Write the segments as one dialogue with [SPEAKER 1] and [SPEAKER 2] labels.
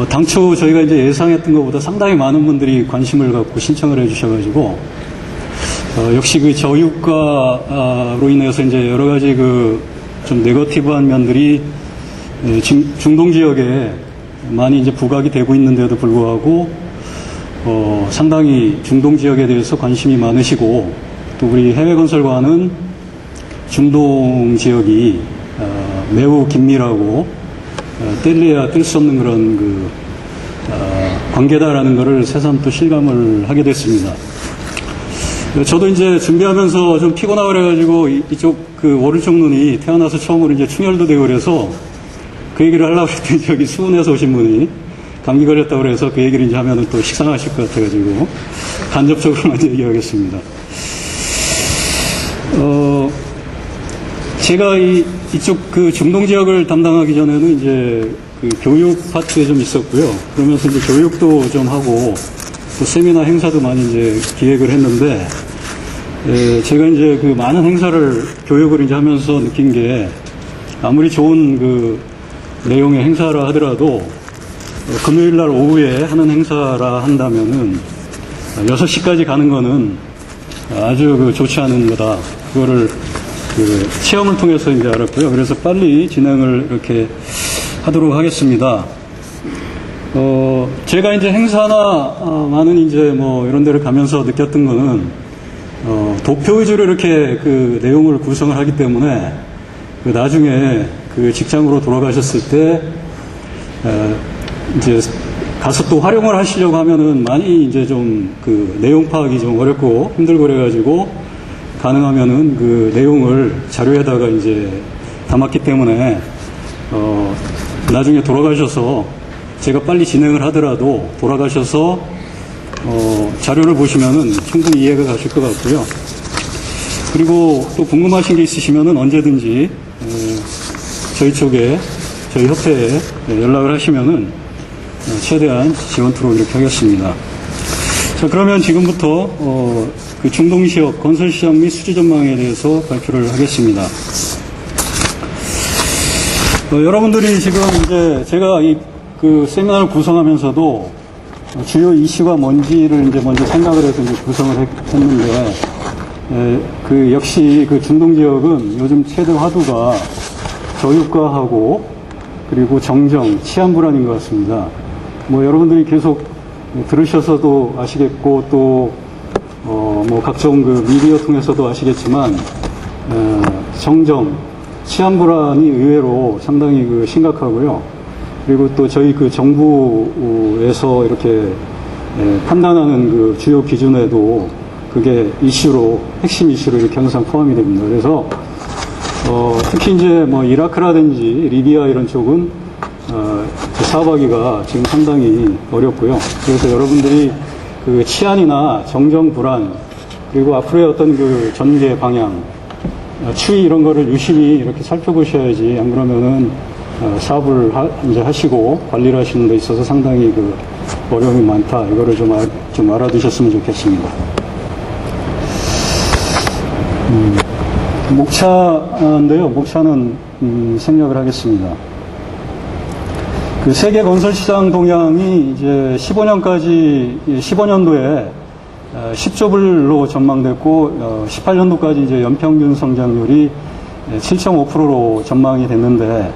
[SPEAKER 1] 당초 저희가 이제 예상했던 것보다 상당히 많은 분들이 관심을 갖고 신청을 해주셔가지고, 역시 그 저유가로 인해서 이제 여러 가지 좀 네거티브한 면들이 중동 지역에 많이 이제 부각이 되고 있는데도 불구하고, 상당히 중동 지역에 대해서 관심이 많으시고, 또 우리 해외건설과는 중동 지역이 매우 긴밀하고 뗄래야 뗄 수 없는 그런 관계다라는 것을 새삼 또 실감을 하게 됐습니다. 저도 이제 준비하면서 좀 피곤하고 그래가지고 이쪽 오른쪽 눈이 태어나서 처음으로 이제 충혈도 되고 그래서 그 얘기를 하려고 했더니 저기 수원에서 오신 분이 감기 걸렸다고 그래서 그 얘기를 이제 하면은 또 식상하실 것 같아가지고 간접적으로만 얘기하겠습니다. 제가 이쪽 중동 지역을 담당하기 전에는 이제 교육 파트에 좀 있었고요. 그러면서 이제 교육도 좀 하고 또 세미나 행사도 많이 이제 기획을 했는데, 제가 이제 많은 행사를 교육을 이제 하면서 느낀 게 아무리 좋은 내용의 행사라 하더라도 금요일 날 오후에 하는 행사라 한다면은 6시까지 가는 거는 아주 좋지 않은 거다. 그거를 체험을 통해서 이제 알았고요. 그래서 빨리 진행을 이렇게 하도록 하겠습니다. 제가 이제 행사나 많은 이제 이런 데를 가면서 느꼈던 거는 도표 위주로 이렇게 내용을 구성을 하기 때문에 나중에 직장으로 돌아가셨을 때 이제 가서 또 활용을 하시려고 하면은 많이 이제 좀 내용 파악이 좀 어렵고 힘들고 그래가지고 가능하면은 내용을 자료에다가 이제 담았기 때문에 나중에 돌아가셔서 제가 빨리 진행을 하더라도 돌아가셔서 자료를 보시면은 충분히 이해가 가실 것 같고요. 그리고 또 궁금하신 게 있으시면은 언제든지 저희 쪽에 저희 협회에 연락을 하시면은 최대한 지원토록 이렇게 하겠습니다. 자, 그러면 지금부터 중동 지역 건설 시장 및 수지 전망에 대해서 발표를 하겠습니다. 여러분들이 지금 이제 제가 세미나를 구성하면서도 주요 이슈가 뭔지를 이제 먼저 생각을 해서 이제 구성을 했는데, 역시 중동 지역은 요즘 최대 화두가 저유가하고 그리고 정정, 치안 불안인 것 같습니다. 여러분들이 계속 들으셔서도 아시겠고 또 각종 미디어 통해서도 아시겠지만 정정, 치안 불안이 의외로 상당히 심각하고요. 그리고 또 저희 정부에서 이렇게 판단하는 주요 기준에도 그게 핵심 이슈로 이렇게 항상 포함이 됩니다. 그래서 특히 이제 이라크라든지 리비아 이런 쪽은 사업하기가 지금 상당히 어렵고요. 그래서 여러분들이 치안이나 정정 불안, 그리고 앞으로의 어떤 전개 방향, 추이 이런 거를 유심히 이렇게 살펴보셔야지, 안 그러면은 사업을 이제 하시고 관리를 하시는 데 있어서 상당히 어려움이 많다. 이거를 좀 알아두셨으면 좋겠습니다. 목차인데요. 목차는 생략을 하겠습니다. 세계 건설 시장 동향이 이제 15년도에 10조 불로 전망됐고 18년도까지 이제 연평균 성장률이 7.5%로 전망이 됐는데,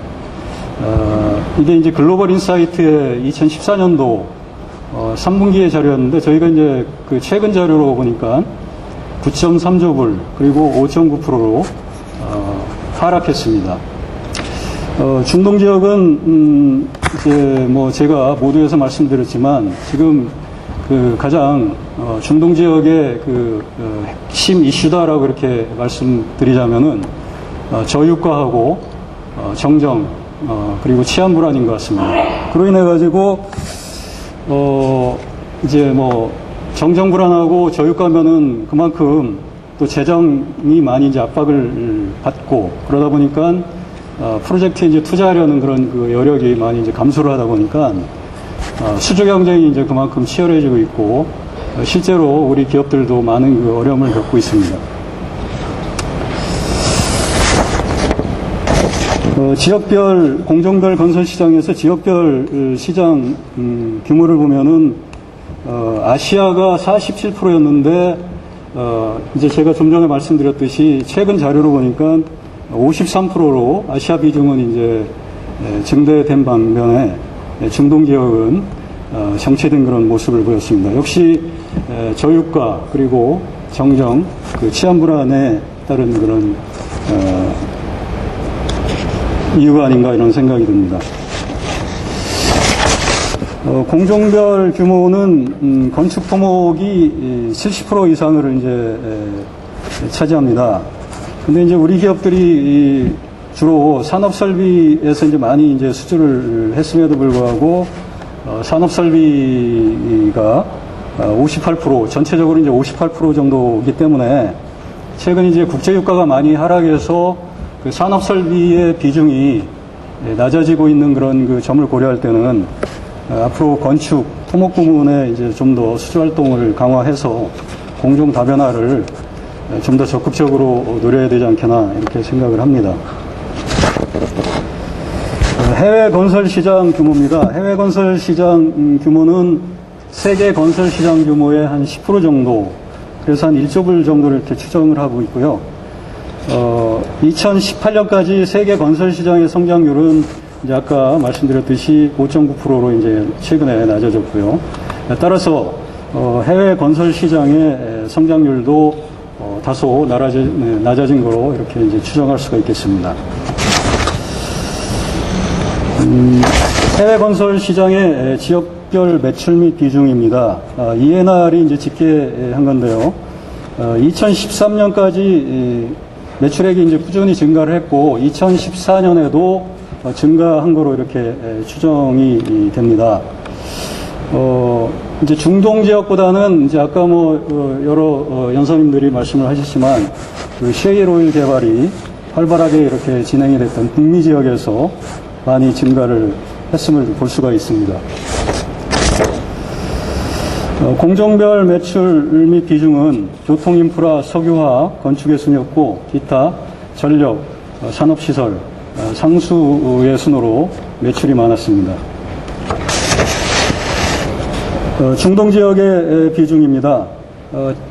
[SPEAKER 1] 이게 이제 글로벌 인사이트의 2014년도 3분기의 자료였는데, 저희가 이제 최근 자료로 보니까 9.3조 불 그리고 5.9%로 하락했습니다. 중동 지역은 이제 제가 모두에서 말씀드렸지만 지금 가장 중동 지역의 핵심 이슈다라고 이렇게 말씀드리자면은 저유가하고 정정 그리고 치안 불안인 것 같습니다. 그로 인해 가지고 이제 정정 불안하고 저유가면은 그만큼 또 재정이 많이 이제 압박을 받고, 그러다 보니까 프로젝트에 이제 투자하려는 그런 여력이 많이 이제 감소를 하다 보니까 수주 경쟁이 이제 그만큼 치열해지고 있고, 실제로 우리 기업들도 많은 어려움을 겪고 있습니다. 지역별, 공정별 건설 시장에서 지역별 시장 규모를 보면은 아시아가 47%였는데 이제 제가 좀 전에 말씀드렸듯이 최근 자료로 보니까 53%로 아시아 비중은 이제 증대된 반면에 중동 지역은 정체된 그런 모습을 보였습니다. 역시 저유가 그리고 정정, 그 치안 불안에 따른 그런 이유가 아닌가 이런 생각이 듭니다. 공종별 규모는 건축 토목이 70% 이상을 이제 차지합니다. 근데 이제 우리 기업들이 주로 산업 설비에서 이제 많이 이제 수주를 했음에도 불구하고 산업 설비가 58% 전체적으로 이제 58% 정도이기 때문에 최근 이제 국제 유가가 많이 하락해서 그 산업 설비의 비중이 낮아지고 있는 그런 그 점을 고려할 때는 앞으로 건축 토목 부문에 이제 좀 더 수주 활동을 강화해서 공정 다변화를 좀 더 적극적으로 노려야 되지 않겠나 이렇게 생각을 합니다. 해외 건설 시장 규모입니다. 해외 건설 시장 규모는 세계 건설 시장 규모의 한 10% 정도, 그래서 한 1조 불 정도를 이렇게 추정을 하고 있고요. 2018년까지 세계 건설 시장의 성장률은 이제 아까 말씀드렸듯이 5.9%로 이제 최근에 낮아졌고요. 따라서 해외 건설 시장의 성장률도 다소 낮아진 거로 이렇게 이제 추정할 수가 있겠습니다. 해외 건설 시장의 지역별 매출 및 비중입니다. ENR이 이제 집계한 건데요. 2013년까지 매출액이 이제 꾸준히 증가를 했고 2014년에도 증가한 거로 이렇게 추정이 됩니다. 이제 중동 지역보다는 이제 아까 여러 연사님들이 말씀을 하셨지만 그 셰일 오일 개발이 활발하게 이렇게 진행이 됐던 북미 지역에서 많이 증가를 했음을 볼 수가 있습니다. 공정별 매출 및 비중은 교통 인프라, 석유화학, 건축의 순이었고 기타, 전력, 산업시설, 상수의 순으로 매출이 많았습니다. 중동 지역의 비중입니다.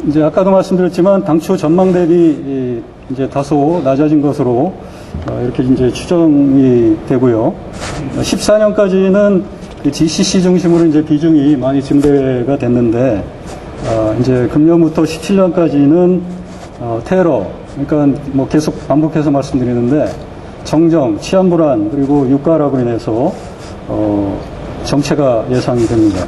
[SPEAKER 1] 이제 아까도 말씀드렸지만 당초 전망 대비 이제 다소 낮아진 것으로 이렇게 이제 추정이 되고요. 14년까지는 GCC 중심으로 이제 비중이 많이 증대가 됐는데 이제 금년부터 17년까지는 테러, 그러니까 뭐 계속 반복해서 말씀드리는데 정정, 치안 불안 그리고 유가락으로 인해서 정체가 예상이 됩니다.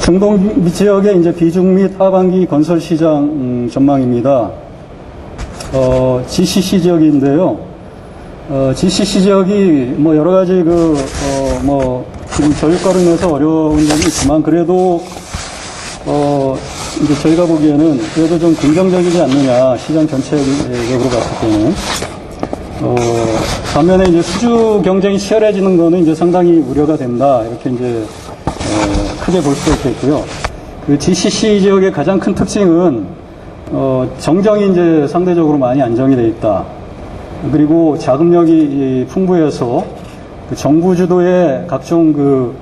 [SPEAKER 1] 중동 지역의 이제 비중 및 하반기 건설 시장 전망입니다. GCC 지역인데요. GCC 지역이 뭐 여러 가지 지금 저유가로 인해서 어려운 점이 있지만 그래도 이제 저희가 보기에는 그래도 좀 긍정적이지 않느냐, 시장 전체적으로 봤을 때는. 반면에 이제 수주 경쟁이 치열해지는 거는 이제 상당히 우려가 된다. 이렇게 이제 크게 볼 수가 있겠고요. 그 GCC 지역의 가장 큰 특징은 정정이 이제 상대적으로 많이 안정이 돼 있다. 그리고 자금력이 풍부해서 그 정부 주도의 각종 그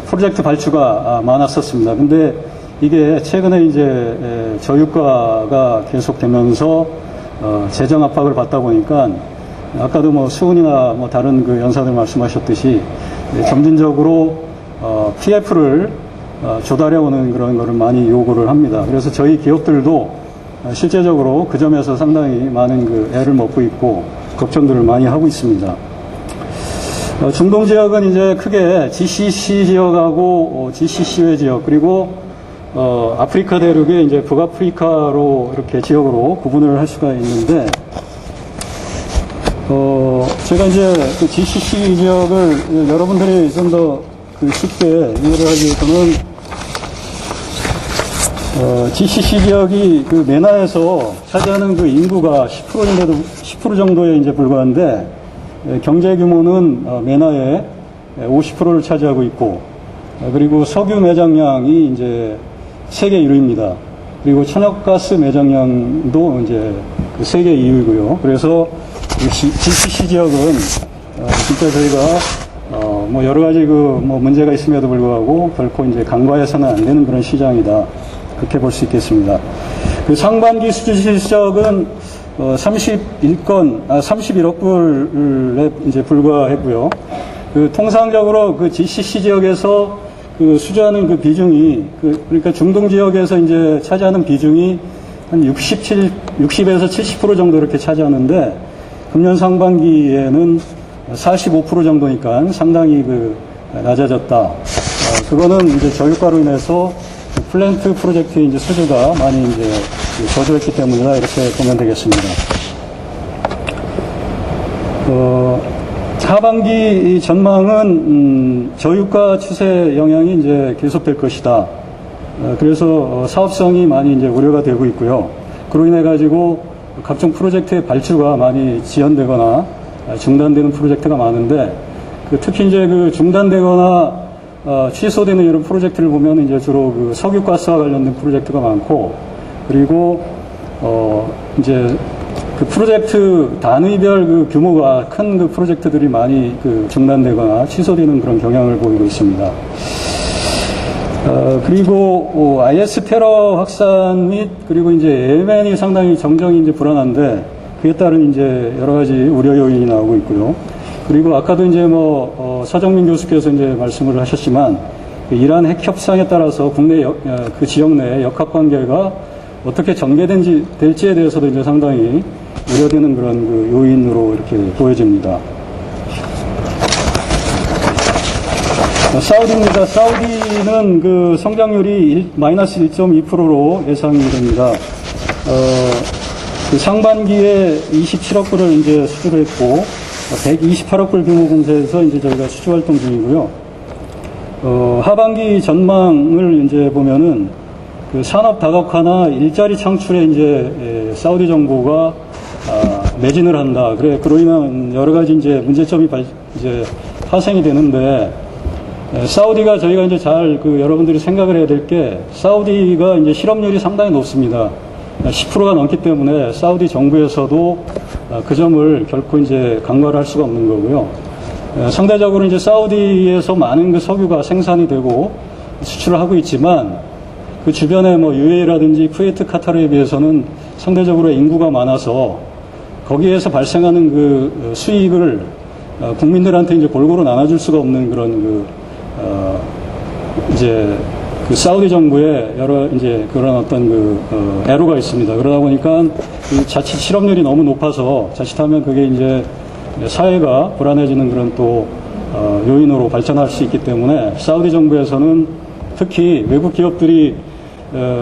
[SPEAKER 1] 프로젝트 발주가 많았었습니다. 근데 이게 최근에 이제 저유가가 계속되면서 재정 압박을 받다 보니까 아까도 뭐 수은이나 뭐 다른 그 연사들 말씀하셨듯이 점진적으로 PF를 조달해 오는 그런 거를 많이 요구를 합니다. 그래서 저희 기업들도 실제적으로 그 점에서 상당히 많은 그 애를 먹고 있고 걱정들을 많이 하고 있습니다. 중동 지역은 이제 크게 GCC 지역하고 GCC 외 지역 그리고 아프리카 대륙의 이제 북아프리카로 이렇게 지역으로 구분을 할 수가 있는데 제가 이제 그 GCC 지역을 여러분들이 좀 더 쉽게 이해를 하기 위해서는 GCC 지역이 그 메나에서 차지하는 그 인구가 10% 정도에 이제 불과한데 경제 규모는 메나의 50%를 차지하고 있고 그리고 석유 매장량이 이제 세계 1위입니다. 그리고 천연가스 매장량도 이제 그 세계 2위고요. 그래서 GCC 지역은 진짜 저희가 뭐 여러 가지 뭐 문제가 있음에도 불구하고 결코 이제 간과해서는 안 되는 그런 시장이다. 그렇게 볼 수 있겠습니다. 그 상반기 수주 실적은 31억 불에 이제 불과했고요. 그 통상적으로 그 GCC 지역에서 그 수주하는 그 비중이 그러니까 중동 지역에서 이제 차지하는 비중이 한 60에서 70% 정도 이렇게 차지하는데 금년 상반기에는 45% 정도니까 상당히 그 낮아졌다. 그거는 이제 저유가로 인해서 그 플랜트 프로젝트의 이제 수주가 많이 이제 저조했기 때문이다. 이렇게 보면 되겠습니다. 하반기 전망은 저유가 추세 영향이 이제 계속될 것이다. 그래서 사업성이 많이 이제 우려가 되고 있고요. 그로 인해 가지고 각종 프로젝트의 발주가 많이 지연되거나 중단되는 프로젝트가 많은데 특히 이제 그 중단되거나 취소되는 이런 프로젝트를 보면 이제 주로 그 석유가스와 관련된 프로젝트가 많고 그리고 이제 그 프로젝트 단위별 그 규모가 큰 그 프로젝트들이 많이 그 중단되거나 취소되는 그런 경향을 보이고 있습니다. 그리고 IS 테러 확산 및 그리고 이제 예멘이 상당히 정정이 이제 불안한데 그에 따른 이제 여러 가지 우려 요인이 나오고 있고요. 그리고 아까도 이제 서정민 교수께서 이제 말씀을 하셨지만 그 이란 핵 협상에 따라서 국내 그 지역 내 역학 관계가 어떻게 전개될지에 대해서도 이제 상당히 우려되는 그런 그 요인으로 이렇게 보여집니다. 사우디입니다. 사우디는 그 성장률이 마이너스 1.2%로 예상이 됩니다. 그 상반기에 27억 불을 이제 수주를 했고 128억 불 규모 공사에서 이제 저희가 수주 활동 중이고요. 하반기 전망을 이제 보면은 그 산업 다각화나 일자리 창출에 이제 사우디 정부가 매진을 한다. 그로 인한 여러 가지 이제 문제점이 이제 파생이 되는데 사우디가 저희가 이제 잘 여러분들이 생각을 해야 될 게 사우디가 이제 실업률이 상당히 높습니다. 10%가 넘기 때문에 사우디 정부에서도 그 점을 결코 이제 간과를 할 수가 없는 거고요. 상대적으로 이제 사우디에서 많은 그 석유가 생산이 되고 수출을 하고 있지만 그 주변에 UAE라든지 쿠웨이트, 카타르에 비해서는 상대적으로 인구가 많아서 거기에서 발생하는 그 수익을 국민들한테 이제 골고루 나눠줄 수가 없는 그런 이제 그 사우디 정부의 여러 이제 그런 어떤 애로가 있습니다. 그러다 보니까 이 자칫 실업률이 너무 높아서 자칫하면 그게 이제 사회가 불안해지는 그런 또 요인으로 발전할 수 있기 때문에 사우디 정부에서는 특히 외국 기업들이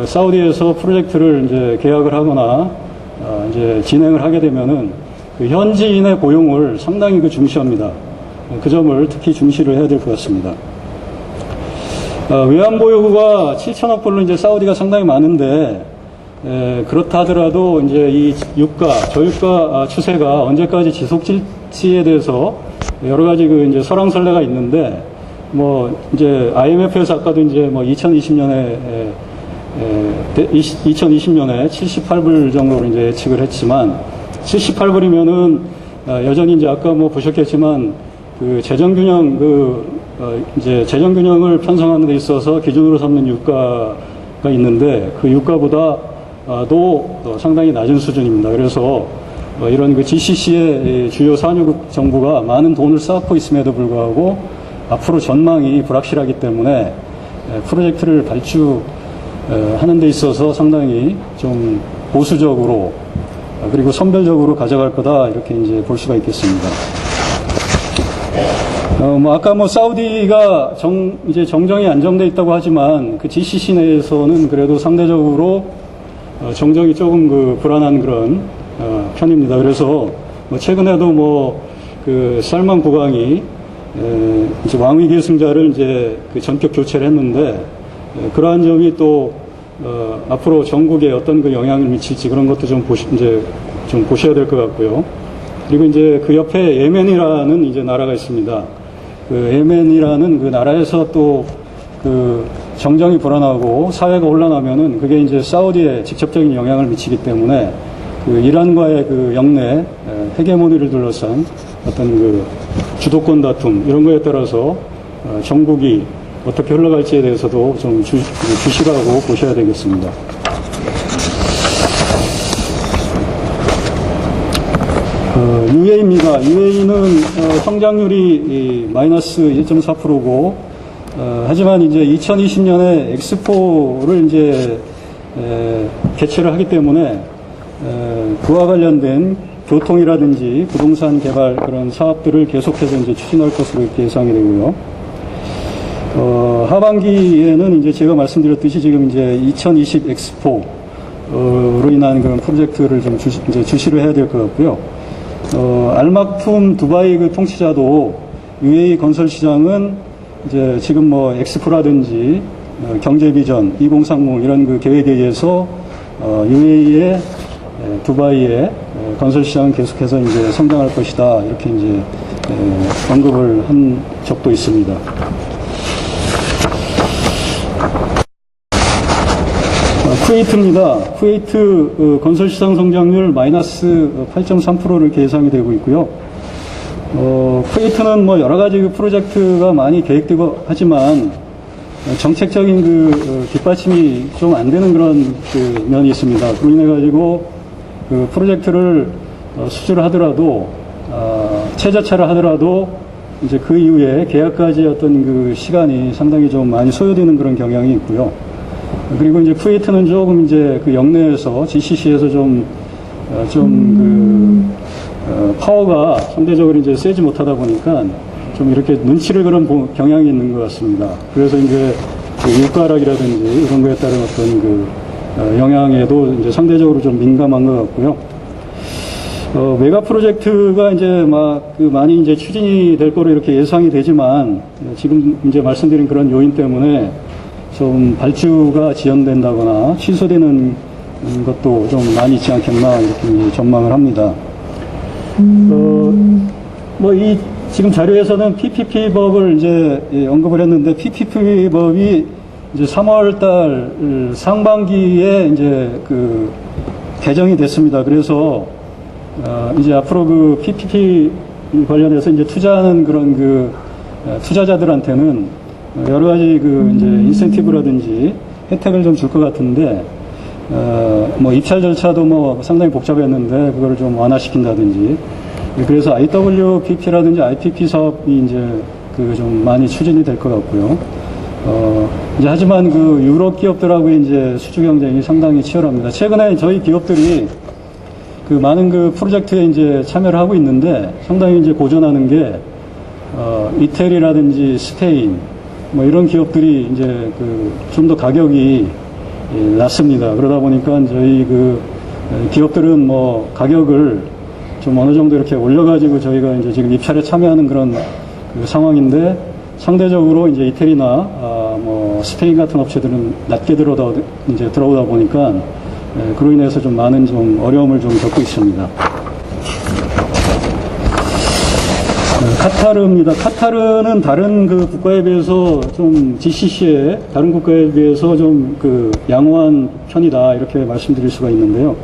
[SPEAKER 1] 사우디에서 프로젝트를 이제 계약을 하거나 이제 진행을 하게 되면은 그 현지인의 고용을 상당히 중시합니다. 그 점을 특히 중시를 해야 될 것 같습니다. 외환보유고가 7천억 불로 이제 사우디가 상당히 많은데, 그렇다 하더라도 이제 이 저유가 추세가 언제까지 지속될지에 대해서 여러 가지 이제 설왕설래가 있는데, 이제 IMF에서 아까도 이제 2020년에 78불 정도로 이제 예측을 했지만, 78불이면은 여전히 이제 아까 보셨겠지만, 그 재정균형 이제 재정균형을 편성하는 데 있어서 기준으로 삼는 유가가 있는데 그 유가보다도 상당히 낮은 수준입니다. 그래서 이런 그 GCC의 주요 산유국 정부가 많은 돈을 쌓고 있음에도 불구하고 앞으로 전망이 불확실하기 때문에 프로젝트를 발주하는 데 있어서 상당히 좀 보수적으로 그리고 선별적으로 가져갈 거다 이렇게 이제 볼 수가 있겠습니다. 아까 사우디가 이제 정정이 안정돼 있다고 하지만 그 GCC 내에서는 그래도 상대적으로 정정이 조금 불안한 그런 편입니다. 그래서 최근에도 그 살만 국왕이 이제 왕위 계승자를 이제 전격 교체를 했는데 그러한 점이 또 앞으로 전국에 어떤 영향을 미칠지 그런 것도 좀 보셔야 될 것 같고요. 그리고 이제 그 옆에 예멘이라는 이제 나라가 있습니다. 그 예멘이라는 그 나라에서 또 그 정정이 불안하고 사회가 혼란하면은 그게 이제 사우디에 직접적인 영향을 미치기 때문에 그 이란과의 그 영내 헤게모니를 둘러싼 어떤 그 주도권 다툼 이런 거에 따라서 정국이 어떻게 흘러갈지에 대해서도 좀 주시라고 보셔야 되겠습니다. UAE입니다. UAE는 성장률이 마이너스 1.4%고 하지만 이제 2020년에 엑스포를 이제 개최를 하기 때문에 그와 관련된 교통이라든지 부동산 개발 그런 사업들을 계속해서 이제 추진할 것으로 이렇게 예상이 되고요. 하반기에는 이제 제가 말씀드렸듯이 지금 이제 2020 엑스포로 인한 그런 프로젝트를 좀 이제 주시를 해야 될 것 같고요. 알막툼 두바이 그 통치자도 UAE 건설 시장은 이제 지금 뭐 엑스포라든지 경제비전 2030 이런 그 계획에 의해서 UAE의 두바이의 건설 시장은 계속해서 이제 성장할 것이다 이렇게 이제 언급을 한 적도 있습니다. 쿠웨이트입니다. 쿠웨이트 건설 시장 성장률 마이너스 8.3%를 예상이 되고 있고요. 쿠웨이트는 뭐 여러 가지 그 프로젝트가 많이 계획되고 하지만 정책적인 그 뒷받침이 좀 안 되는 그런 그 면이 있습니다. 그로 인해 가지고 그 프로젝트를 수주를 하더라도 최저차를 하더라도 이제 그 이후에 계약까지 어떤 그 시간이 상당히 좀 많이 소요되는 그런 경향이 있고요. 그리고 이제 쿠웨이트는 조금 이제 그 영내에서 GCC에서 파워가 상대적으로 이제 세지 못하다 보니까 좀 이렇게 눈치를 그런 경향이 있는 것 같습니다. 그래서 이제 그 유가락이라든지 이런 거에 따른 어떤 그 영향에도 이제 상대적으로 좀 민감한 것 같고요. 메가 프로젝트가 이제 많이 이제 추진이 될 거로 이렇게 예상이 되지만 지금 이제 말씀드린 그런 요인 때문에 좀 발주가 지연된다거나 취소되는 것도 좀 많이 있지 않겠나 이렇게 전망을 합니다. 이 지금 자료에서는 PPP법을 이제 언급을 했는데 PPP법이 이제 3월달 상반기에 이제 그 개정이 됐습니다. 그래서 이제 앞으로 그 PPP 관련해서 이제 투자하는 그런 그 투자자들한테는 여러 가지 그 이제 인센티브라든지 혜택을 좀 줄 것 같은데, 입찰 절차도 상당히 복잡했는데, 그거를 좀 완화시킨다든지. 그래서 IWPP라든지 IPP 사업이 이제 그 좀 많이 추진이 될 것 같고요. 이제 하지만 그 유럽 기업들하고의 이제 수주 경쟁이 상당히 치열합니다. 최근에 저희 기업들이 그 많은 그 프로젝트에 이제 참여를 하고 있는데 상당히 이제 고전하는 게, 이태리라든지 스페인, 이런 기업들이 이제 좀 더 가격이 낮습니다. 그러다 보니까 저희 그 기업들은 가격을 좀 어느 정도 이렇게 올려가지고 저희가 이제 지금 입찰에 참여하는 그런 그 상황인데 상대적으로 이제 이태리나 스페인 같은 업체들은 낮게 들어오다 보니까 그로 인해서 좀 많은 좀 어려움을 좀 겪고 있습니다. 카타르입니다. 카타르는 다른 그 국가에 비해서 좀 GCC의 다른 국가에 비해서 좀 그 양호한 편이다 이렇게 말씀드릴 수가 있는데요.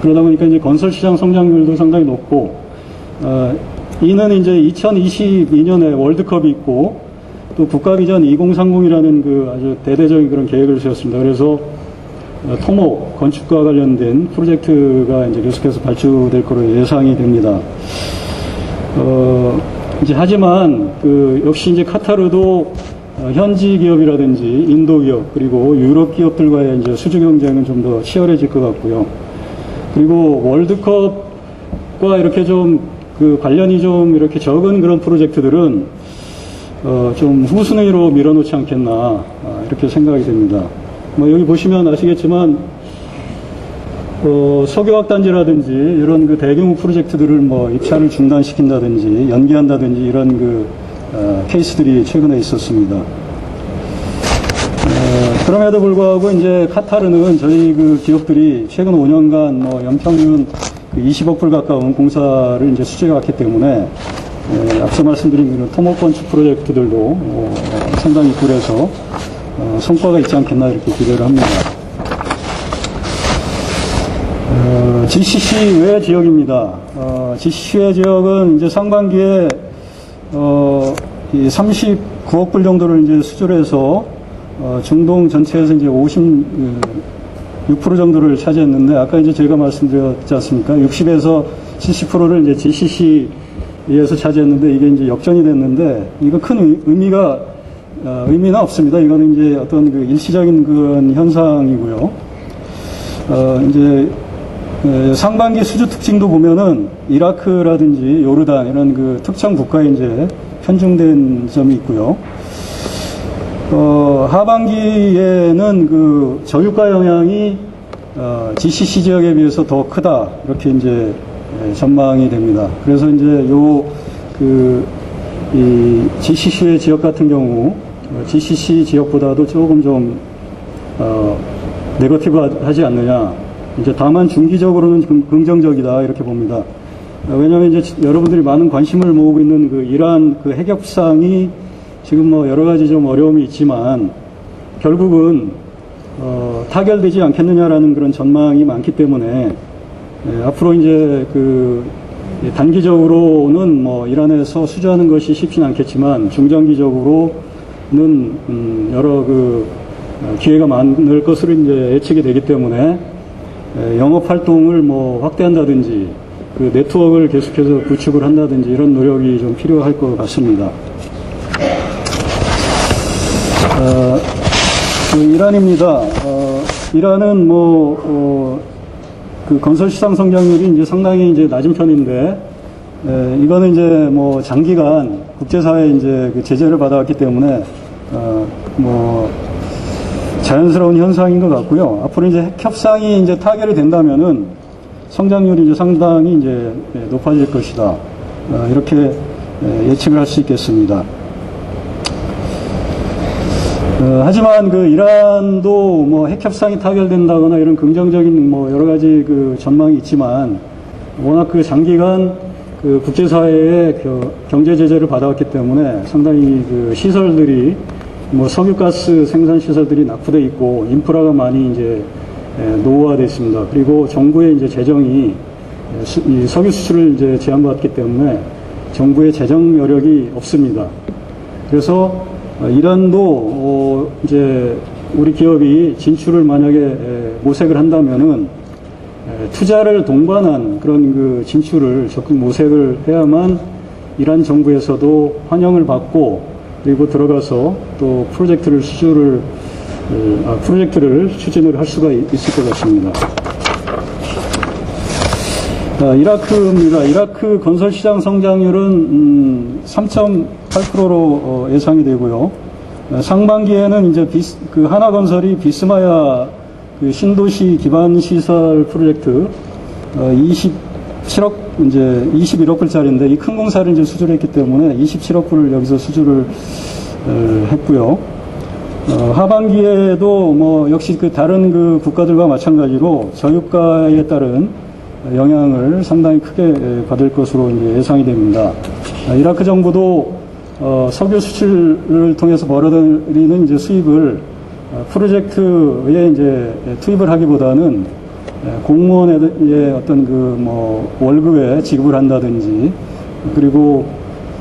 [SPEAKER 1] 그러다 보니까 이제 건설 시장 성장률도 상당히 높고, 이는 이제 2022년에 월드컵이 있고 또 국가비전 2030이라는 그 아주 대대적인 그런 계획을 세웠습니다. 그래서 토목 건축과 관련된 프로젝트가 이제 계속해서 발주될 거로 예상이 됩니다. 이제 하지만 역시 이제 카타르도 현지 기업이라든지 인도 기업 그리고 유럽 기업들과의 이제 수주 경쟁은 좀 더 치열해질 것 같고요. 그리고 월드컵과 이렇게 좀 그 관련이 좀 이렇게 적은 그런 프로젝트들은 좀 후순위로 밀어놓지 않겠나 이렇게 생각이 됩니다. 여기 보시면 아시겠지만 석유화단지라든지 이런 그 대규모 프로젝트들을 입찰을 중단시킨다든지 연기한다든지 이런 그 케이스들이 최근에 있었습니다. 그럼에도 불구하고 이제 카타르는 저희 그 기업들이 최근 5년간 연평균 20억 불 가까운 공사를 이제 수주해 왔기 때문에 앞서 말씀드린 그런 토목 건축 프로젝트들도 상당히 굴해서 성과가 있지 않겠나 이렇게 기대를 합니다. GCC 외 지역입니다. GCC 외 지역은 이제 상반기에 이 39억 불 정도를 이제 수주해서 중동 전체에서 이제 56% 정도를 차지했는데, 아까 이제 제가 말씀드렸지 않습니까? 60에서 70%를 이제 GCC에서 차지했는데, 이게 이제 역전이 됐는데, 이거 큰 의미는 없습니다. 이거는 이제 어떤 그 일시적인 그런 현상이고요. 이제 상반기 수주 특징도 보면은 이라크라든지 요르단 이런 그 특정 국가에 이제 편중된 점이 있고요. 하반기에는 그 저유가 영향이 GCC 지역에 비해서 더 크다, 이렇게 이제 전망이 됩니다. 그래서 이제 이 GCC의 지역 같은 경우 GCC 지역보다도 조금 좀 네거티브하지 않느냐. 이제 다만 중기적으로는 긍정적이다, 이렇게 봅니다. 왜냐하면 이제 여러분들이 많은 관심을 모으고 있는 그 이란 그 핵 협상이 지금 뭐 여러 가지 좀 어려움이 있지만 결국은 타결되지 않겠느냐라는 그런 전망이 많기 때문에 앞으로 이제 그 단기적으로는 뭐 이란에서 수주하는 것이 쉽지는 않겠지만 중장기적으로는 여러 그 기회가 많을 것으로 이제 예측이 되기 때문에 영업 활동을 뭐 확대한다든지 그 네트워크를 계속해서 구축을 한다든지 이런 노력이 좀 필요할 것 같습니다. 그 이란입니다. 이란은 그 건설 시장 성장률이 이제 상당히 이제 낮은 편인데, 이거는 이제 뭐 장기간 국제사회 이제 그 제재를 받아왔기 때문에, 자연스러운 현상인 것 같고요. 앞으로 이제 핵 협상이 이제 타결이 된다면은 성장률이 이제 상당히 이제 높아질 것이다. 이렇게 예측을 할 수 있겠습니다. 하지만 그 이란도 뭐 핵 협상이 타결된다거나 이런 긍정적인 뭐 여러 가지 그 전망이 있지만, 워낙 그 장기간 그 국제사회의 경제 제재를 받아왔기 때문에 상당히 그 시설들이 뭐 석유가스 생산 시설들이 낙후돼 있고 인프라가 많이 이제 노후화되어 있습니다. 그리고 정부의 이제 재정이 이 석유 수출을 이제 제한받기 때문에 정부의 재정 여력이 없습니다. 그래서 이란도 이제 우리 기업이 진출을 만약에 모색을 한다면은 투자를 동반한 그런 그 진출을 적극 모색을 해야만 이란 정부에서도 환영을 받고, 그리고 들어가서 또 프로젝트를 추진을 할 수가 있을 것 같습니다. 이라크입니다. 이라크 건설 시장 성장률은 3.8%로 예상이 되고요. 상반기에는 이제 그 하나건설이 비스마야 그 신도시 기반 시설 프로젝트 21억 불짜리인데, 이 큰 공사를 이제 수주를 했기 때문에 27억 불을 여기서 수주를 했고요. 하반기에도 뭐 역시 그 다른 그 국가들과 마찬가지로 저유가에 따른 영향을 상당히 크게 받을 것으로 이제 예상이 됩니다. 이라크 정부도 석유 수출을 통해서 벌어들이는 이제 수입을 프로젝트에 이제 투입을 하기보다는 공무원의 어떤 그 뭐 월급에 지급을 한다든지, 그리고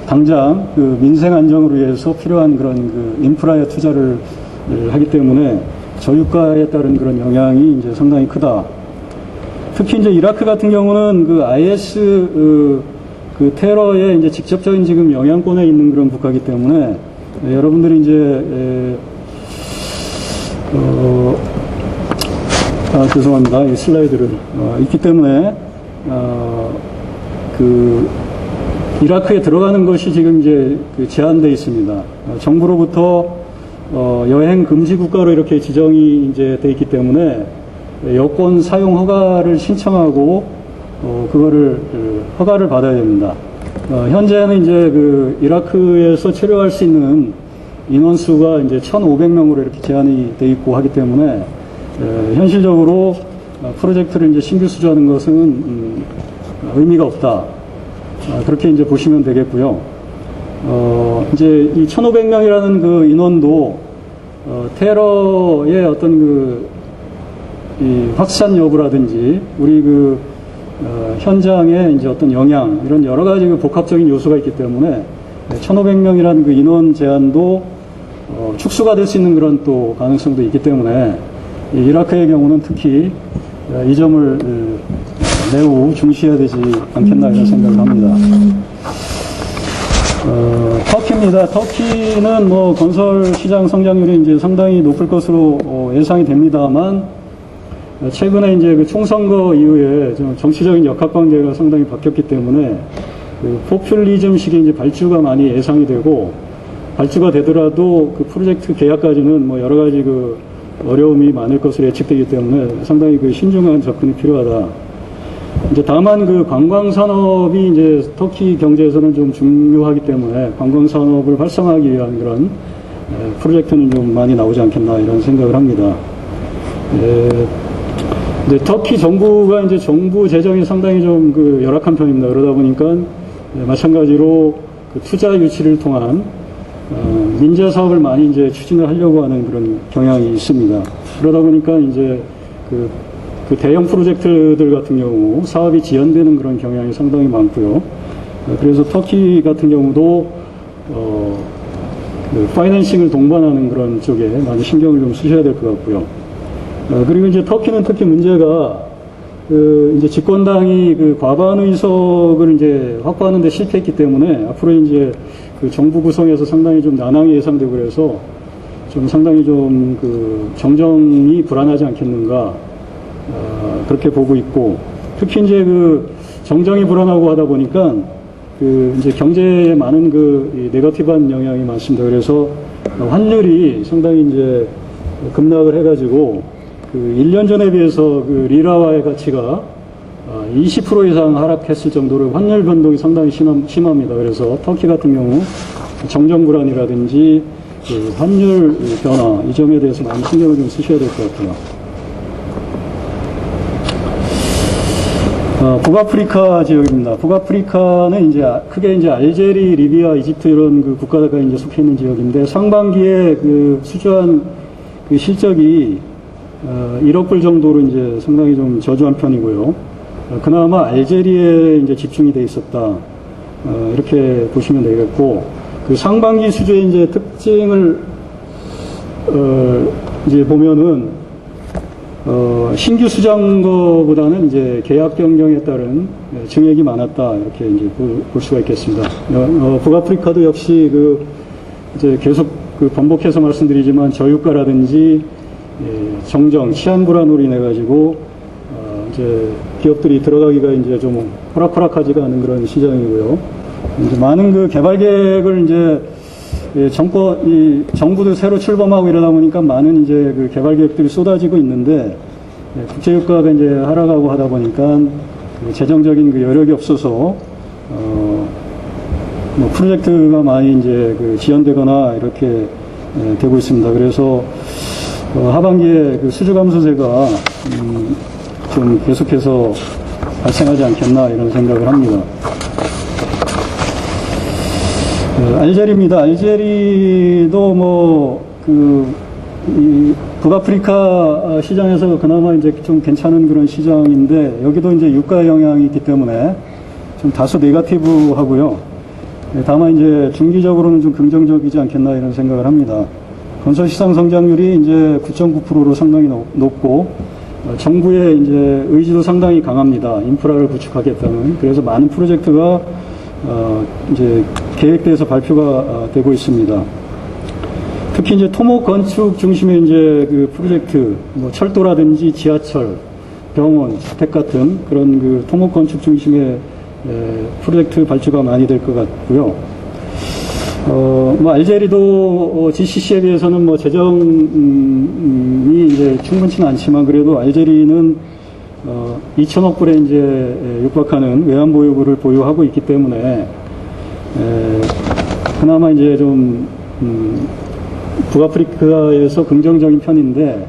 [SPEAKER 1] 당장 그 민생 안정을 위해서 필요한 그런 그 인프라에 투자를 하기 때문에 저유가에 따른 그런 영향이 이제 상당히 크다. 특히 이제 이라크 같은 경우는 그 IS 그 테러에 이제 직접적인 지금 영향권에 있는 그런 국가이기 때문에 여러분들이 이제 죄송합니다. 이 슬라이드를 있기 때문에 그 이라크에 들어가는 것이 지금 이제 그 제한되어 있습니다. 정부로부터 여행 금지 국가로 이렇게 지정이 이제 돼 있기 때문에 여권 사용 허가를 신청하고 그거를 허가를 받아야 됩니다. 현재는 이제 그 이라크에서 체류할 수 있는 인원수가 이제 1,500명으로 이렇게 제한이 돼 있고 하기 때문에 현실적으로 프로젝트를 이제 신규 수주하는 것은 의미가 없다. 그렇게 이제 보시면 되겠고요. 이제 이 1,500명이라는 그 인원도 테러의 어떤 이 확산 여부라든지 우리 그 현장에 이제 어떤 영향, 이런 여러 가지 그 복합적인 요소가 있기 때문에 1,500명이라는 그 인원 제한도 축소가 될 수 있는 그런 또 가능성도 있기 때문에 이라크의 경우는 특히 이 점을 매우 중시해야 되지 않겠나 이런 생각을 합니다. 터키입니다. 터키는 뭐 건설 시장 성장률이 이제 상당히 높을 것으로 예상이 됩니다만 최근에 이제 그 총선거 이후에 좀 정치적인 역학 관계가 상당히 바뀌었기 때문에 그 포퓰리즘식의 이제 발주가 많이 예상이 되고 발주가 되더라도 그 프로젝트 계약까지는 뭐 여러 가지 그 어려움이 많을 것으로 예측되기 때문에 상당히 그 신중한 접근이 필요하다. 이제 다만 그 관광 산업이 이제 터키 경제에서는 좀 중요하기 때문에 관광 산업을 활성화하기 위한 그런 프로젝트는 좀 많이 나오지 않겠나 이런 생각을 합니다. 이제 터키 정부가 이제 정부 재정이 상당히 좀 그 열악한 편입니다. 그러다 보니까 마찬가지로 그 투자 유치를 통한 민자 사업을 많이 이제 추진을 하려고 하는 그런 경향이 있습니다. 그러다 보니까 이제 그 대형 프로젝트들 같은 경우 사업이 지연되는 그런 경향이 상당히 많고요. 그래서 터키 같은 경우도 그 파이낸싱을 동반하는 그런 쪽에 많이 신경을 좀 쓰셔야 될 것 같고요. 그리고 이제 터키는 특히 문제가 이제 집권당이 그 과반 의석을 이제 확보하는 데 실패했기 때문에 앞으로 이제 그 정부 구성에서 상당히 좀 난항이 예상되고 그래서 좀 상당히 좀 그 정정이 불안하지 않겠는가 그렇게 보고 있고 특히 이제 그 정정이 불안하고 하다 보니까 그 이제 경제에 많은 그 네거티브한 영향이 많습니다. 그래서 환율이 상당히 이제 급락을 해가지고 그 1년 전에 비해서 그 리라화의 가치가 20% 이상 하락했을 정도로 환율 변동이 상당히 심합니다. 그래서 터키 같은 경우 정정 불안이라든지 그 환율 변화 이 점에 대해서 많이 신경을 좀 쓰셔야 될 것 같아요. 북아프리카 지역입니다. 북아프리카는 이제 크게 이제 알제리, 리비아, 이집트 이런 그 국가가 이제 속해 있는 지역인데 상반기에 그 수주한 그 실적이 1억 불 정도로 이제 상당히 좀 저조한 편이고요. 그나마 알제리에 이제 집중이 돼 있었다. 이렇게 보시면 되겠고, 그 상반기 수주의 이제 특징을, 이제 보면은, 신규 수장거보다는 이제 계약 변경에 따른 증액이 많았다. 이렇게 이제 볼 수가 있겠습니다. 북아프리카도 역시 그, 이제 계속 그 번복해서 말씀드리지만 저유가라든지 정정, 치안 불안으로 인해 가지고 이제 기업들이 들어가기가 이제 좀 호락호락하지가 않은 그런 시장이고요. 이제 많은 그 개발 계획을 이제 정부도 새로 출범하고 이러다 보니까 많은 이제 그 개발 계획들이 쏟아지고 있는데 국제유가가 이제 하락하고 하다 보니까 그 재정적인 그 여력이 없어서 뭐 프로젝트가 많이 이제 그 지연되거나 이렇게 되고 있습니다. 그래서 하반기에 그 수주 감소세가 좀 계속해서 발생하지 않겠나 이런 생각을 합니다. 알제리입니다. 알제리도 뭐 이 북아프리카 시장에서 그나마 이제 좀 괜찮은 그런 시장인데 여기도 이제 유가 영향이 있기 때문에 좀 다소 네거티브하고요. 다만 이제 중기적으로는 좀 긍정적이지 않겠나 이런 생각을 합니다. 건설 시장 성장률이 이제 9.9%로 상당히 높고 정부의 이제 의지도 상당히 강합니다. 인프라를 구축하겠다는. 그래서 많은 프로젝트가 이제 계획돼서 발표가 되고 있습니다. 특히 이제 토목 건축 중심의 이제 그 프로젝트, 뭐 철도라든지 지하철, 병원, 주택 같은 그런 그 토목 건축 중심의 프로젝트 발주가 많이 될 것 같고요. 뭐 알제리도 GCC에 비해서는 뭐 재정이 이제 충분치는 않지만 그래도 알제리는 2천억 불에 이제 육박하는 외환 보유고를 보유하고 있기 때문에 그나마 이제 좀 북아프리카에서 긍정적인 편인데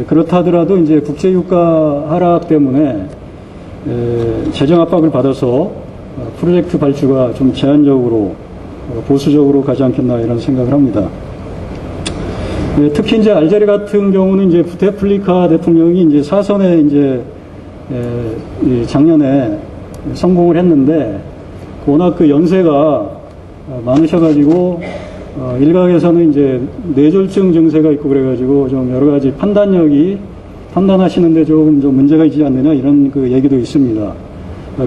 [SPEAKER 1] 그렇다 하더라도 이제 국제유가 하락 때문에 재정 압박을 받아서 프로젝트 발주가 좀 제한적으로 보수적으로 가지 않겠나 이런 생각을 합니다. 특히 이제 알제리 같은 경우는 이제 부테플리카 대통령이 이제 사선에 이제 작년에 성공을 했는데 워낙 그 연세가 많으셔가지고 일각에서는 이제 뇌졸중 증세가 있고 그래가지고 좀 여러 가지 판단하시는데 조금 좀 문제가 있지 않느냐 이런 그 얘기도 있습니다.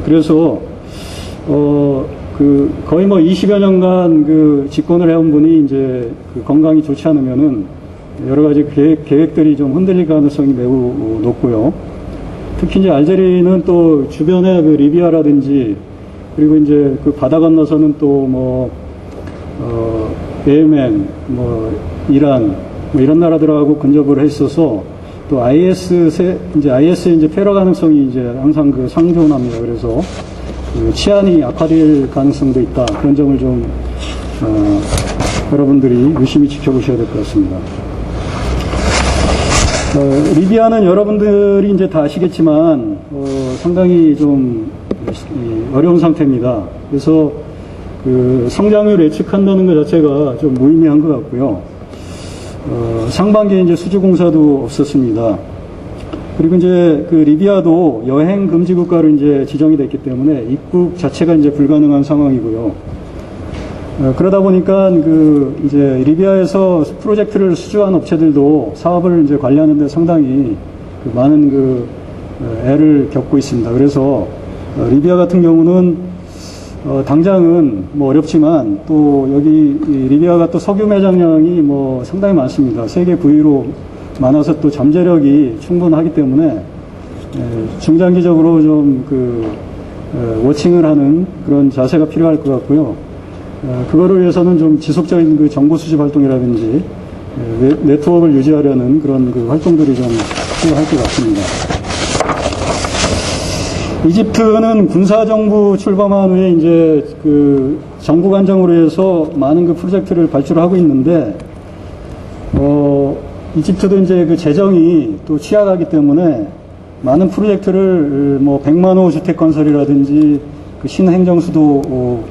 [SPEAKER 1] 그래서 거의 뭐 20여 년간 그 집권을 해온 분이 이제 그 건강이 좋지 않으면은 여러 가지 계획들이 좀 흔들릴 가능성이 매우 높고요. 특히 이제 알제리는 또 주변에 그 리비아라든지 그리고 이제 그 바다 건너서는 또 뭐 예멘, 뭐 이란 뭐 이런 나라들하고 근접을 해 있어서 또 IS의 이제 테러 가능성이 이제 항상 그 상존합니다. 그래서 그 치안이 악화될 가능성도 있다. 그런 점을 좀 여러분들이 유심히 지켜보셔야 될 것 같습니다. 리비아는 여러분들이 이제 다 아시겠지만 상당히 좀 어려운 상태입니다. 그래서 그 성장률 예측한다는 것 자체가 좀 무의미한 것 같고요. 상반기에 이제 수주공사도 없었습니다. 그리고 이제 그 리비아도 여행 금지 국가로 이제 지정이 됐기 때문에 입국 자체가 이제 불가능한 상황이고요. 그러다 보니까 그 이제 리비아에서 프로젝트를 수주한 업체들도 사업을 이제 관리하는데 상당히 그 많은 그 애를 겪고 있습니다. 그래서 리비아 같은 경우는 당장은 뭐 어렵지만 또 여기 리비아가 또 석유 매장량이 뭐 상당히 많습니다. 세계 부위로 많아서 또 잠재력이 충분하기 때문에 중장기적으로 좀 그 워칭을 하는 그런 자세가 필요할 것 같고요. 그거를 위해서는 좀 지속적인 그 정보 수집 활동이라든지 네트워크를 유지하려는 그런 그 활동들이 좀 필요할 것 같습니다. 이집트는 군사정부 출범한 후에 이제 그 정부 관정으로 해서 많은 그 프로젝트를 발주를 하고 있는데, 이집트도 이제 그 재정이 또 취약하기 때문에 많은 프로젝트를 뭐 100만 호 주택 건설이라든지 그 신행정수도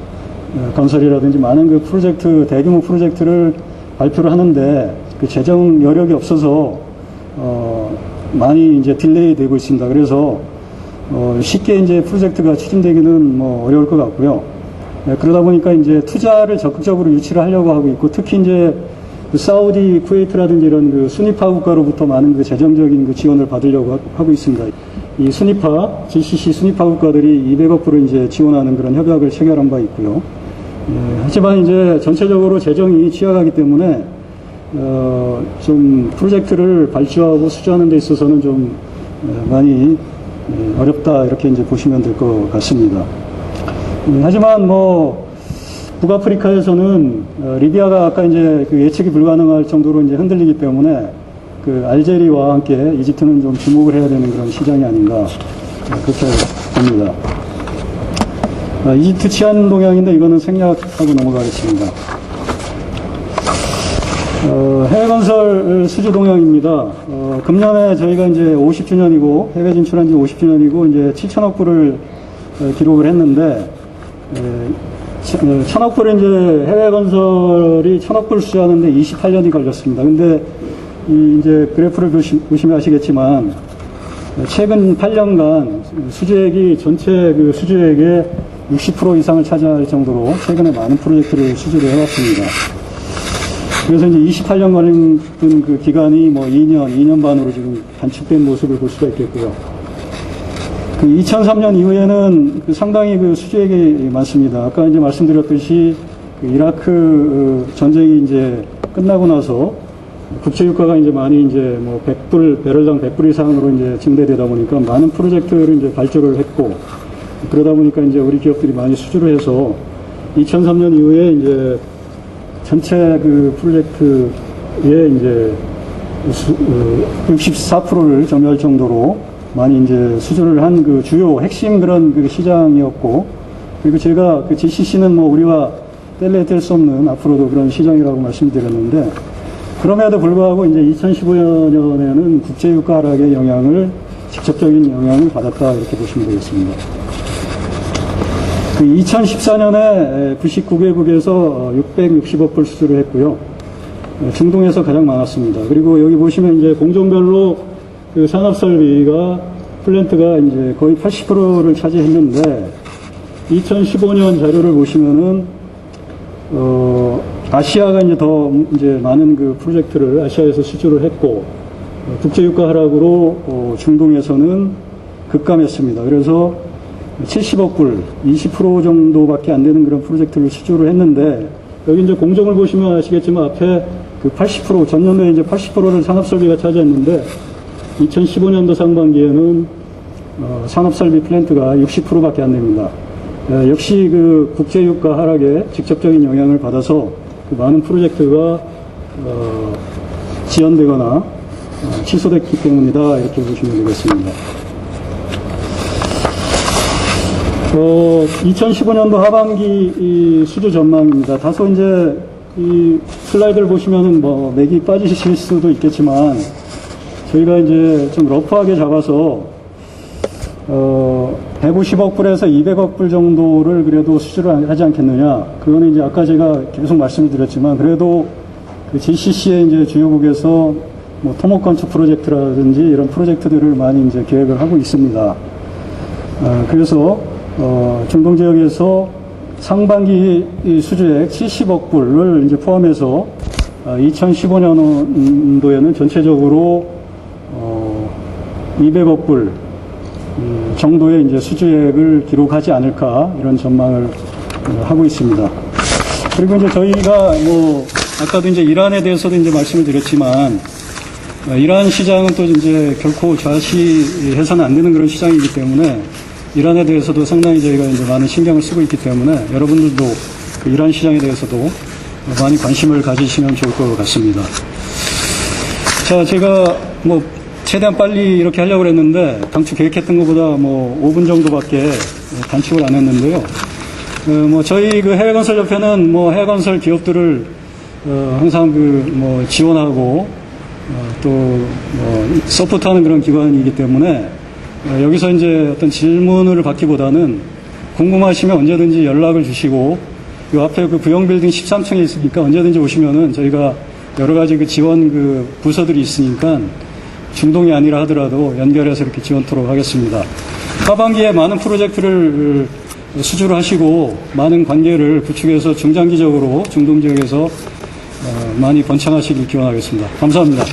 [SPEAKER 1] 건설이라든지 많은 그 프로젝트, 대규모 프로젝트를 발표를 하는데 그 재정 여력이 없어서 많이 이제 딜레이 되고 있습니다. 그래서 쉽게 이제 프로젝트가 추진되기는 뭐 어려울 것 같고요. 그러다 보니까 이제 투자를 적극적으로 유치를 하려고 하고 있고, 특히 이제 그 사우디, 쿠웨이트라든지 이런 그 순위파 국가로부터 많은 그 재정적인 그 지원을 받으려고 하고 있습니다. 이 순위파, GCC 순위파 국가들이 200억 불을 이제 지원하는 그런 협약을 체결한 바 있고요. 하지만 이제 전체적으로 재정이 취약하기 때문에 좀 프로젝트를 발주하고 수주하는 데 있어서는 좀 많이 어렵다 이렇게 이제 보시면 될 것 같습니다. 하지만 뭐 북아프리카에서는 리비아가 아까 이제 그 예측이 불가능할 정도로 이제 흔들리기 때문에 그 알제리와 함께 이집트는 좀 주목을 해야 되는 그런 시장이 아닌가 그렇게 봅니다. 이집트 치안 동향인데 이거는 생략하고 넘어가겠습니다. 해외건설 수주 동향입니다. 금년에 저희가 이제 50주년이고, 해외 진출한 지 50주년이고, 이제 7천억 불을 기록을 했는데, 1,000억 불 이제 해외건설이 1,000억 불 수주하는데 28년이 걸렸습니다. 근데 이제 그래프를 보시면 아시겠지만, 최근 8년간 수주액이 전체 그 수주액의 60% 이상을 차지할 정도로 최근에 많은 프로젝트를 수주를 해왔습니다. 그래서 이제 28년 걸린 그 기간이 뭐 2년 반으로 지금 단축된 모습을 볼 수가 있겠고요. 그 2003년 이후에는 그 상당히 그 수주액이 많습니다. 아까 이제 말씀드렸듯이 그 이라크 전쟁이 이제 끝나고 나서 국제유가가 이제 많이 이제 뭐 100불, 배럴당 100불 이상으로 이제 증대되다 보니까 많은 프로젝트를 이제 발주를 했고, 그러다 보니까 이제 우리 기업들이 많이 수주를 해서 2003년 이후에 이제 전체 그 프로젝트의 이제 64%를 점유할 정도로 많이 이제 수주를 한 그 주요 핵심 그런 그 시장이었고, 그리고 제가 그 GCC는 뭐 우리와 뗄래야 수 없는 앞으로도 그런 시장이라고 말씀드렸는데, 그럼에도 불구하고 이제 2015년에는 국제유가 하락의 직접적인 영향을 받았다 이렇게 보시면 되겠습니다. 2014년에 99개국에서 660억 불 수주를 했고요. 중동에서 가장 많았습니다. 그리고 여기 보시면 이제 공종별로 그 산업설비가 플랜트가 이제 거의 80%를 차지했는데 2015년 자료를 보시면은 아시아가 이제 더 이제 많은 그 프로젝트를 아시아에서 수주를 했고 국제유가 하락으로 중동에서는 급감했습니다. 그래서 70억 불, 20% 정도밖에 안 되는 그런 프로젝트를 수주를 했는데 여기 이제 공정을 보시면 아시겠지만 앞에 그 80% 전년도에 이제 80%를 산업설비가 차지했는데 2015년도 상반기에는 산업설비 플랜트가 60%밖에 안 됩니다. 역시 그 국제유가 하락에 직접적인 영향을 받아서 그 많은 프로젝트가 지연되거나 취소됐기 때문이다 이렇게 보시면 되겠습니다. 2015년도 하반기 이 수주 전망입니다. 다소 이제 이 슬라이드를 보시면은 뭐 맥이 빠지실 수도 있겠지만 저희가 이제 좀 러프하게 잡아서 150억 불에서 200억 불 정도를 그래도 수주를 하지 않겠느냐. 그거는 이제 아까 제가 계속 말씀을 드렸지만 그래도 그 GCC의 이제 주요국에서 뭐 토목 건축 프로젝트라든지 이런 프로젝트들을 많이 이제 계획을 하고 있습니다. 그래서 중동 지역에서 상반기 수주액 70억 불을 이제 포함해서 2015년도에는 전체적으로 200억 불 정도의 이제 수주액을 기록하지 않을까 이런 전망을 하고 있습니다. 그리고 이제 저희가 뭐 아까도 이제 이란에 대해서도 이제 말씀을 드렸지만 이란 시장은 또 이제 결코 좌시해서는 안 되는 그런 시장이기 때문에 이란에 대해서도 상당히 저희가 이제 많은 신경을 쓰고 있기 때문에 여러분들도 그 이란 시장에 대해서도 많이 관심을 가지시면 좋을 것 같습니다. 자, 제가 뭐 최대한 빨리 이렇게 하려고 했는데 당초 계획했던 것보다 뭐 5분 정도밖에 단축을 안 했는데요. 뭐 저희 그 해외건설협회는 뭐 해외건설 기업들을 항상 그 뭐 지원하고 또 뭐 서포트하는 그런 기관이기 때문에 여기서 이제 어떤 질문을 받기보다는 궁금하시면 언제든지 연락을 주시고 요 앞에 그 부영빌딩 13층에 있으니까 언제든지 오시면은 저희가 여러 가지 그 지원 그 부서들이 있으니까 중동이 아니라 하더라도 연결해서 이렇게 지원토록 하겠습니다. 하반기에 많은 프로젝트를 수주를 하시고 많은 관계를 구축해서 중장기적으로 중동 지역에서 많이 번창하시길 기원하겠습니다. 감사합니다.